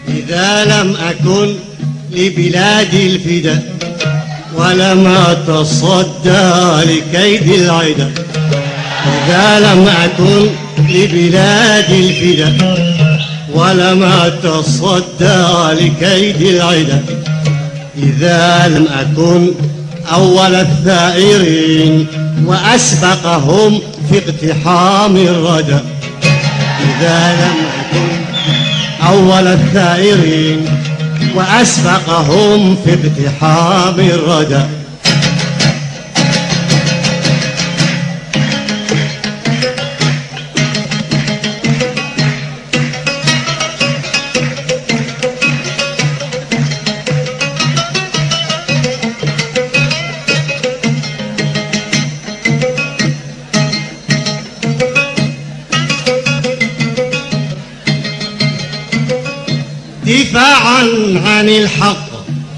إذا لم أكن لبلادي الفدا ولم أتصدى لكيد العدا، إذا لم أكن لبلادي الفدا ولم أتصدى لكيد العدا، إذا لم أكن أول الثائرين وأسبقهم في اقتحام الردى، إذا لم أكن أول الثائرين وأسبقهم في اقتحام الردى، دفاعا عن الحق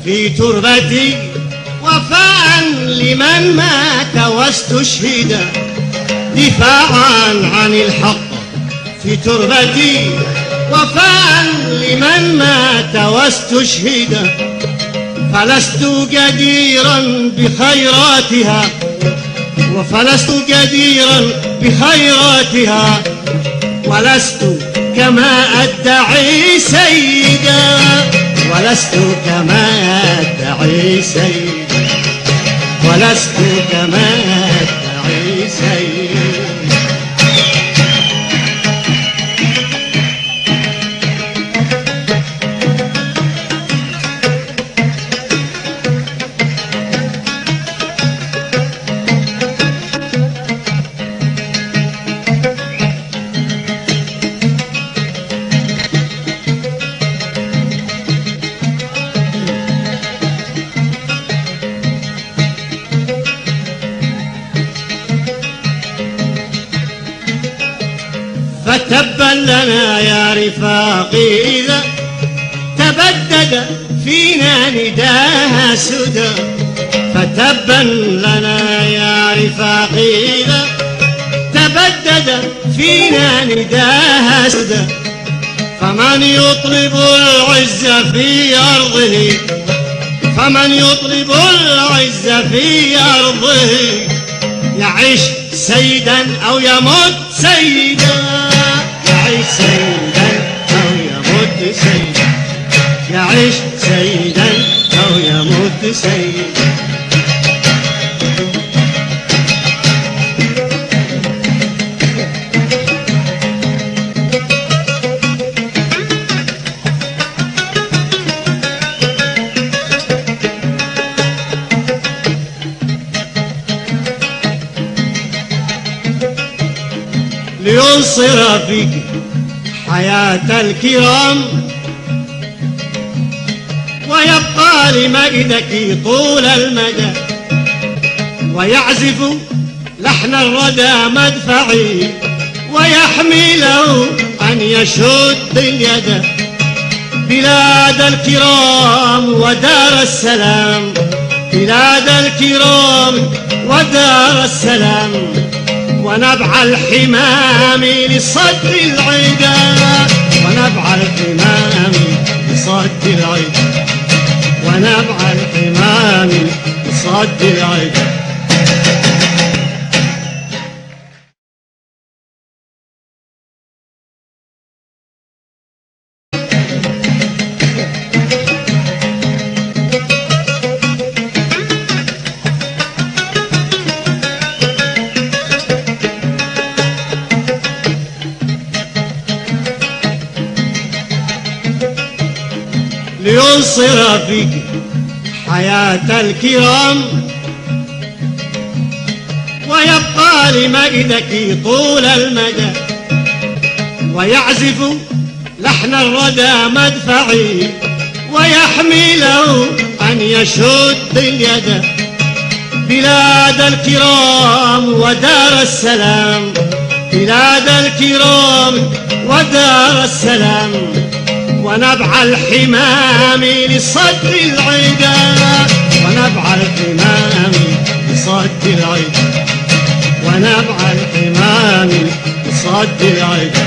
في تربتي، وفاء لمن مات واستشهد، دفاعا عن الحق في تربتي، وفاء لمن مات واستشهد، فلست جديرا بخيراتها، وفلست جديرا بخيراتها، ولست كما أدعي سيدا، ولست كما أدعي سيدا، ولست كما أدعي سيدا. فتبا لنا يا رفاقي إذا تبدد فينا نداها سدى، فتبا لنا يا رفاقي إذا تبدد فينا نداها سدى، فمن يطلب العز في أرضه، فمن يطلب العز في أرضه، يعيش سيدا أو يموت سيدا، يعيش سيدا أو يموت سيدا، يعيش سيدا أو يموت سيدا. لينصر فيك حياة الكرام، ويبقى لمجدك طول المدى، ويعزف لحن الردى مدفعي، ويحمله أن يشد اليد، بلاد الكرام ودار السلام، بلاد الكرام ودار السلام، ونبع الحمام لصد العدا، ونبع الحمام لصد العدا، ونبع الحمام صد العدا. لينصر فيك حياة الكرام ويبقى لمجدك طول المدى، ويعزف لحن الردى مدفعي ويحمله أن يشد اليد. بلاد الكرام ودار السلام، بلاد الكرام ودار السلام، ونبع الحمام لصد العدا، ونبع الحمام لصد العدا، ونبع الحمام لصد العدا.